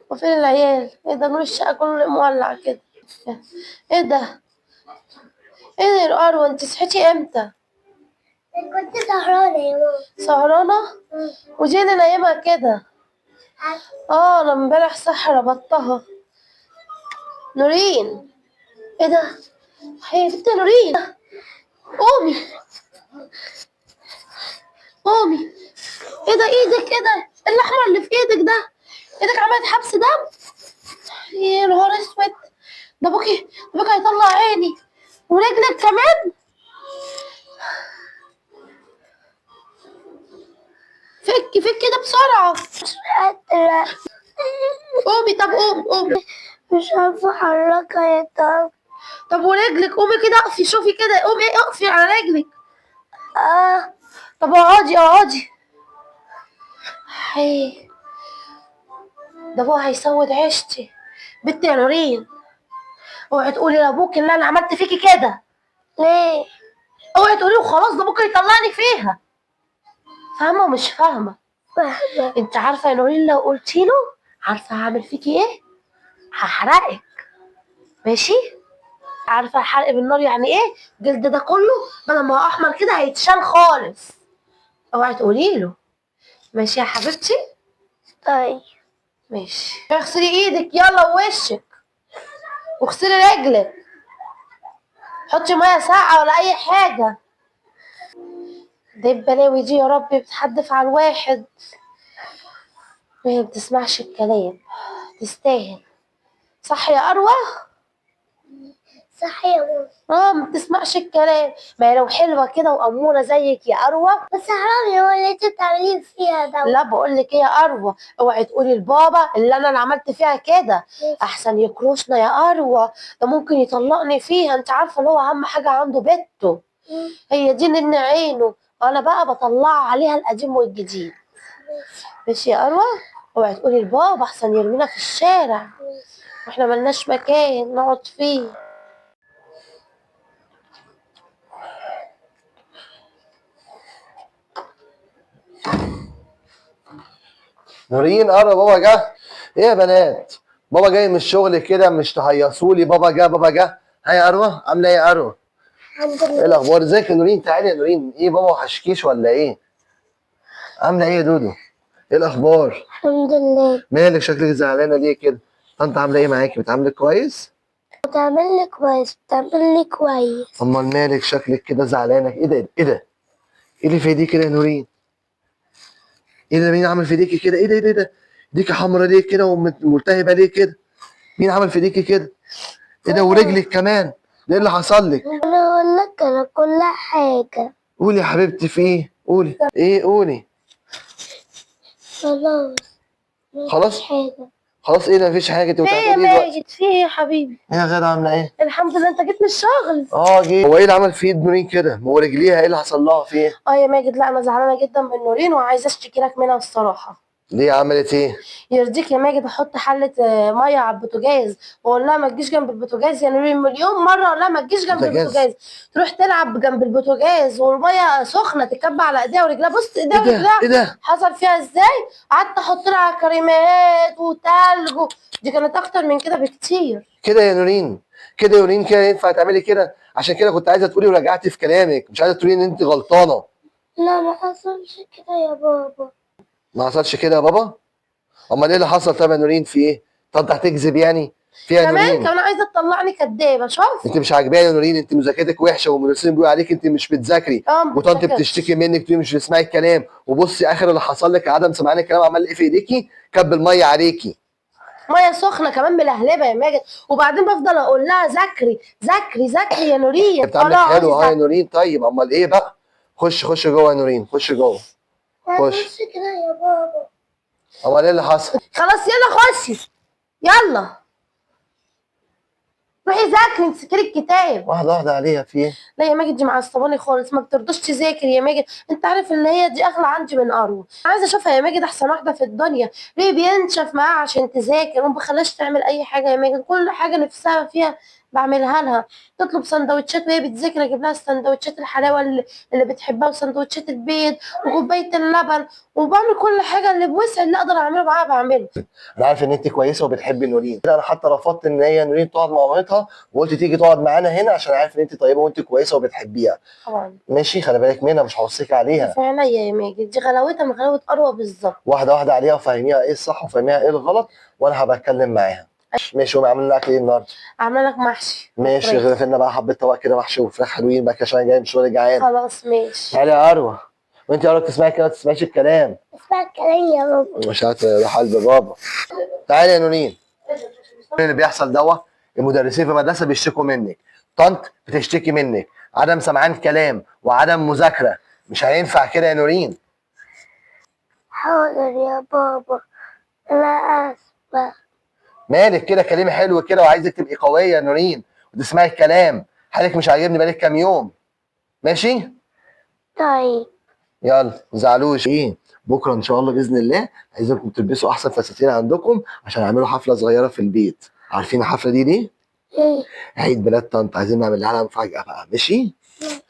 وفين العيال؟ ايه ده نور الشقة كله مولع كده. ايه ده؟ ايه ده يا اروى انت صحيتي امتى؟ كنت سهرانة يا ماما. سهرانة؟ ودي اللي نايمة كده؟ انا امبارح صح ربطتها. نورين، ايه ده؟ هي بنت نورين، قومي قومي. ايه ده ايدك؟ ايه ده؟ إيه الاحمر اللي في ايدك ده؟ ايدك عملت حبس دم؟ يا نهار اسود، ده ابوكي هيطلع عيني. ورجلك كمان؟ فك كده بسرعة. مش قادرة. قومي، طب قومي. مش عارفة أحركها يا طب. طب ورجلك قومي كده، اقفي شوفي كده، قومي اقفي على رجلك. طب اقعدي. هي ده ابوها هيسود عيشتي. بنت يا نورين، اوعي تقولي لابوك ان انا عملت فيكي كده. ليه؟ اوعي تقولي وخلاص، ده ممكن يطلعني فيها. فاهمه ومش فاهمه؟ فاهمة. انت عارفه يا نورين لو قلتي له عارفه هعمل فيكي ايه؟ هحرقك. ماشي؟ عارفه الحرق بالنار يعني ايه؟ جلد ده كله بدل ما هو احمر كده هيتشال خالص. اوعي تقولي له. ماشي يا حبيبتي؟ طيب. ماشي، اغسلي ايدك يلا ووشك، واغسلي رجلك، حطي ميه ساقعه ولا اي حاجه. دي البلاوي دي يا رب بتحدف على الواحد. ما بتسمعش الكلام، تستاهل. صح يا اروى؟ صح يا ماما. ما بتسمعش الكلام. ما هي لو حلوه كده واموره زيك يا اروى. بس حرام يا ماما اللي انت بتعمليه فيها ده. لا بقول لك ايه يا اروى، اوعي تقولي لبابا اللي عملت فيها كده، احسن يكروشنا يا اروى. ده ممكن يطلقني فيها. انت عارفه اللي هو اهم حاجه عنده بنته، هي دي نن عينه. انا بقى بطلع عليها القديم والجديد. ماشي يا اروى؟ اوعي تقولي لبابا احسن يرمينا في الشارع، واحنا ملناش مكان نقعد فيه. نورين قرب بابا جه. ايه يا بنات؟ بابا جاي من الشغل كده، مش تهيصولي بابا جه. هاي يا اروى، عامله ايه يا اروى؟ الحمد ايه لله. الاخبار؟ ازيك يا نورين؟ تعالي يا نورين. ايه بابا وحشكيش ولا ايه؟ عامله ايه يا دودو؟ ايه الاخبار؟ الحمد لله. مالك شكلك زعلانه ليه كده؟ طنط عامله ايه معاكي؟ بتعاملك كويس؟ بتعمل لي كويس. امال مالك شكلك كده زعلانه؟ ايه ده؟ ايه اللي في ايديك كده يا نورين؟ ايه ده؟ مين عمل في ايديكي كده؟ ايه ده؟ ايديكي حمرا ليه كده وملتهبه ليه كده؟ مين عمل في ايديكي كده؟ ايه ده؟ ورجلك كمان؟ ده ايه اللي حصل لك؟ انا اقول لك على كل حاجة. قولي يا حبيبتي، في ايه؟ قولي ايه؟ قولي. خلاص. خلاص؟ مفيش حاجة. خلاص ايه ده؟ مفيش حاجه؟ انت في ايه يا بتعملي ايه دلوقتي؟ ماجد؟ في ايه يا حبيبي؟ ايه يا غدا عامله ايه؟ الحمد لله، انت جيت من الشغل. جه. هو ايه اللي عمل في ايد نورين كده؟ هو رجليها ايه اللي حصل لها؟ في ايه؟ يا ماجد، لا انا زعلانه جدا من نورين وعايزه اشتكي لك منها الصراحه. ليه عملت ايه؟ يرضيك يا ماجد احط حله ميه على البوتاجاز واقول لها ما تجيش جنب البوتاجاز يا نورين؟ مليون مره اقول لها ما تجيش جنب بوتاجاز؟ البوتاجاز، تروح تلعب جنب البوتاجاز والميه سخنه تتكب على ايديها ورجلها. بص ايديها ايه ده؟ ورجلها ايه ده؟ حصل فيها ازاي. قعدت احط لها كريمات وتلج دي كانت اكتر من كده بكتير. كده يا نورين؟ كده يا نورين كده ينفع تعملي كده؟ عشان كده كنت عايزه تقولي ورجعتي في كلامك، مش عايزه تقولي ان انت غلطانه. لا ما حصلش كده يا بابا. ما حصلش كده يا بابا؟ امال ايه اللي حصل؟ طب يا نورين في ايه؟ طب هتكذب يعني؟ في إيه يا نورين؟ كمان عايزه تطلعني كدابه. شوف انت مش عاجباني يا نورين، انت مذاكرتك وحشه والمدرسين بيقولوا عليك انت مش بتذاكري، وطنط بتذاكر. بتشتكي منك تقولي مش بتسمعي الكلام، وبصي اخر اللي حصل لك عدم سمعان الكلام عمل ايه في ايديكي؟ كب الميه عليكي. ميه سخنه كمان ملهلبه يا ماجد، وبعدين بفضل اقول لها ذاكري يا نورين. بتعملك حلو يا نورين. طيب امال ايه بقى؟ خش جوه يا نورين، خش جوه. ما خش. حصلش كده يا بابا. امال ايه اللي حصل؟ خلاص يلا خشي، يلا روحي ذاكري، امسكي الكتاب. واحده واحده عليها. في ايه؟ لا يا ماجد دي معصباني خالص، ما بترضاش تذاكر يا ماجد. انت عارف ان هي دي اغلى عندي من اروى. عايزه اشوفها يا ماجد احسن واحده في الدنيا. ليه بينشف معاها عشان تذاكر وما بخلاش تعمل اي حاجه يا ماجد؟ كل حاجه نفسها فيها بعملها لها. تطلب سندوتشات وهي بتذاكر اجيب لها سندوتشات الحلاوه اللي بتحبها وسندوتشات البيض وكوبايه اللبن، وبعمل كل حاجه اللي بوسع اللي اقدر اعمله معاها بعمله. انا عارف ان انت كويسه وبتحبي نورين، انا حتى رفضت ان هي نورين تقعد مع مامتها وقلت تيجي تقعد معانا هنا عشان عارف ان انت طيبه وانت كويسه وبتحبيها. طبعا. ماشي، خلي بالك منها، مش هوصيك عليها. في عينيا يا ماجد، دي غلاوتها من غلاوه اروى بالظبط. واحده واحده عليها وفهميها ايه الصح وفهميها ايه الغلط، وانا هبقى اتكلم معاها. ماشي. قومي اعمل لنا اكل ايه النهارده؟ عامله لك محشي. ماشي، غرف لنا بقى حبه طبق كده محشي وفراخ حلوين بقى عشان انا جاي من الشغل جعان. خلاص ماشي. تعالي يا اروى. وانت يا اروى تسمعي كده ما تسمعيش الكلام. اسمع الكلام يا بابا. مش عارف روح قلب بابا. تعالي يا نورين. اللي بيحصل دوت، المدرسين في المدرسه بيشتكوا منك، طنط بتشتكي منك، عدم سمعان كلام وعدم مذاكره. مش هينفع كده يا نورين. حاضر يا بابا، انا اسفة. مالك كده؟ كلامي حلو كده وعايزك تبقي قويه يا نورين وتسمعي الكلام. حالك مش عاجبني بقالك كام يوم. ماشي؟ طيب. يلا متزعلوش. ايه بكره ان شاء الله باذن الله عايزينكم تلبسوا احسن فساتين عندكم عشان نعملوا حفله صغيره في البيت. عارفين الحفله دي ليه؟ ايه. عيد ميلاد طنط، عايزين نعمل لها مفاجاه بقى. ماشي؟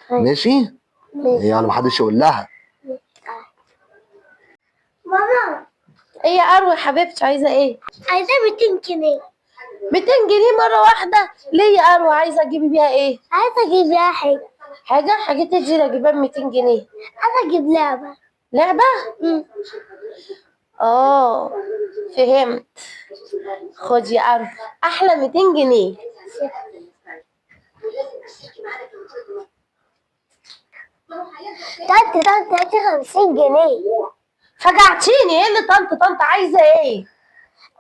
طيب. ماشي؟ ماشي. يلا محدش يقول لها. ماما، ايه يا اروى حبيبتي، عايزه ايه؟ عايزة 200 جنيه. 200 جنيه مره واحده؟ ليه يا اروى؟ عايزه تجيبي بيها ايه؟ عايزة اجيب لها حاجة. حاجه تجي اجيبها ب 200 جنيه؟ عايزة اجيب لعبة. لعبه؟ مم. اه فهمت. خد يا اروى احلى 200 جنيه. طنط هاتي 50 جنيه. فجعتيني. ايه اللي طنط عايزه ايه؟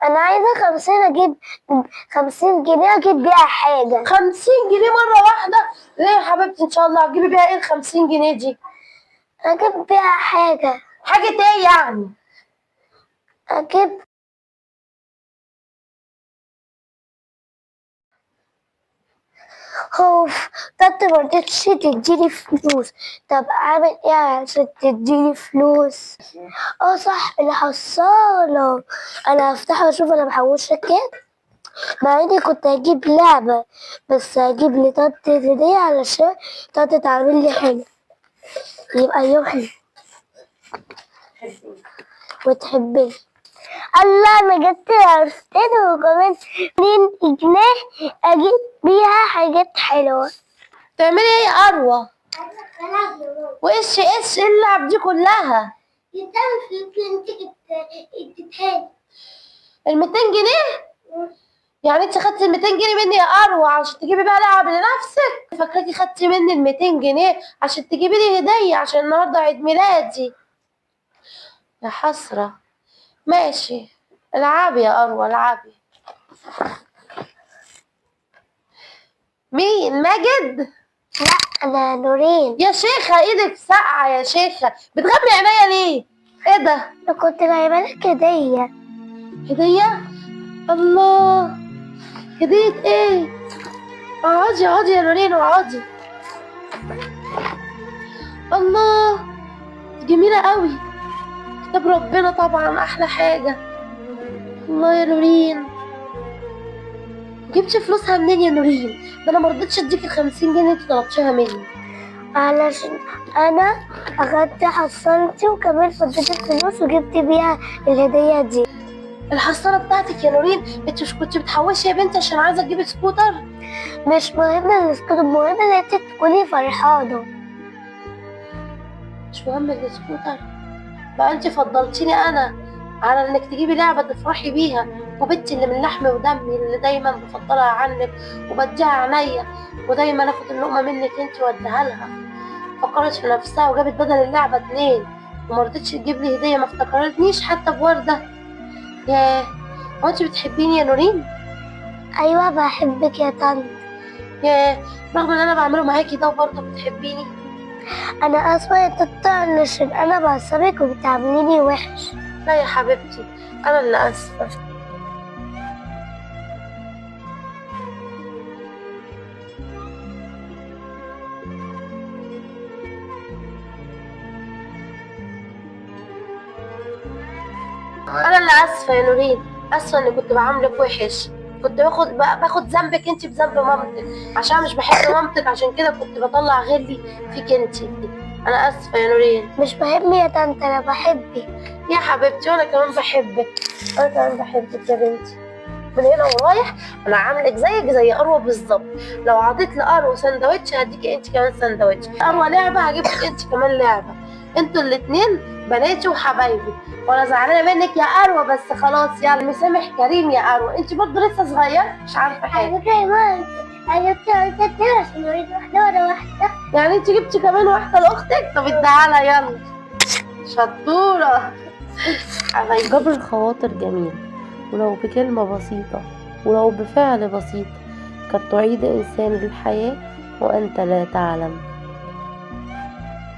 انا عايزة 50 اجيب 50 جنيه اجيب بيها حاجة. 50 جنيه مره واحده؟ ليه يا حبيبتي؟ ان شاء الله هتجيبي بيها ايه ال 50 جنيه دي؟ اجيب بيها حاجة. حاجه ايه يعني؟ اجيب خوف. طنط مرضتش تديني فلوس. طب اعمل ايه عشان تديني فلوس؟ اه صح، الحصالة. انا هفتحها واشوف انا محوشة كام. مع اني كنت هجيب لعبة، بس هجيب لطنط هدية علشان طنط تعمل لي حاجة يبقى يوم حلو وتحبني. الله، انا جبت عرفتين وكمان 2 جنيه اجيب بيها حاجات حلوة. تعملي ايه يا اروى؟ وايش ايه اللعب دي كلها؟ ال 200 جنيه؟ يعني انت خدتي ال 200 جنيه مني يا اروى عشان تجيبي بقى لعب لنفسك؟ فاكراكي خدتي مني ال 200 جنيه عشان تجيبي لي هديه عشان النهارده عيد ميلادي؟ يا حسره. ماشي، العبي يا اروى العبي. مين؟ ماجد؟ لا، انا نورين. يا شيخه ايدك ساقعه يا شيخه، بتغمي عينيا ليه؟ ايه ده؟ انا كنت جايبه لك هديه. هديه؟ الله، هديه ايه؟ اقعدي يا نورين اقعدي. الله، جميله قوي. كتاب ربنا طبعا احلى حاجه. الله يا نورين، جبتي فلوسها منين يا نورين؟ ده انا مرضتش اديك ال 50 جنيه اللي طلبتيها مني. علشان انا اخدت حصلتي وكمان فضيت الفلوس وجبت بيها الهديه دي. الحصاله بتاعتك يا نورين؟ انت مش كنت بتحوشي يا بنتي عشان عايزه تجيبي سكوتر؟ مش مهم السكوتر، المهم ان انت تكوني فرحانه. مش مهم السكوتر؟ بقى انت فضلتيني انا على انك تجيبي لعبه تفرحي بيها، وبنتي اللي من لحمي ودمي اللي دايما بفضلها عنك وبديها عينيا ودايما اخد اللقمه منك انت واديها لها، فكرت في نفسها وجابت بدل اللعبه 2 ومرضتش تجيب لي هديه، ما افتكرتنيش حتى بورده. ياه، هو انت بتحبيني يا نورين؟ ايوه بحبك يا طنط. ياه، رغم ان انا بعمله معاكي ده وبرضه بتحبيني؟ انا اسفه يا طنط علشان انا بعصبك وبتعامليني وحش. لا يا حبيبتي، انا اللي اسفه. انا اللي اسفه يا نورين، اسفه اني كنت بعاملك وحش. كنت باخد ذنبك انت بذنب مامتك، عشان مش بحب مامتك، عشان كده كنت بطلع غلي فيك انت. انا اسفه يا نورين. مش بحبني يا طنط، انا بحبك. يا حبيبتي وانا كمان بحبك، انا كمان بحبك يا بنتي. من هنا ورايح انا عاملك زيك زي اروى بالظبط. لو عطيت لاروى سندوتش هديكي انت كمان سندوتش، اروى لعبه هجيبك انت كمان لعبه. انتوا الاتنين بناتي وحبايبي، وانا زعلانه منك يا اروى، بس خلاص يلا مسامح كريم يا اروى، انت برضه لسه صغيره مش عارفه حاجه. على فكرة يا ماما، انا جبت اتنين عشان نريد واحدة ورا واحدة. يعني انت جبتي كمان واحده لاختك؟ طب ادعها يلا. شطوره حبايبي. جبر الخواطر جميل، ولو بكلمة بسيطة ولو بفعل بسيط قد تعيد إنسان للحياة وأنت لا تعلم.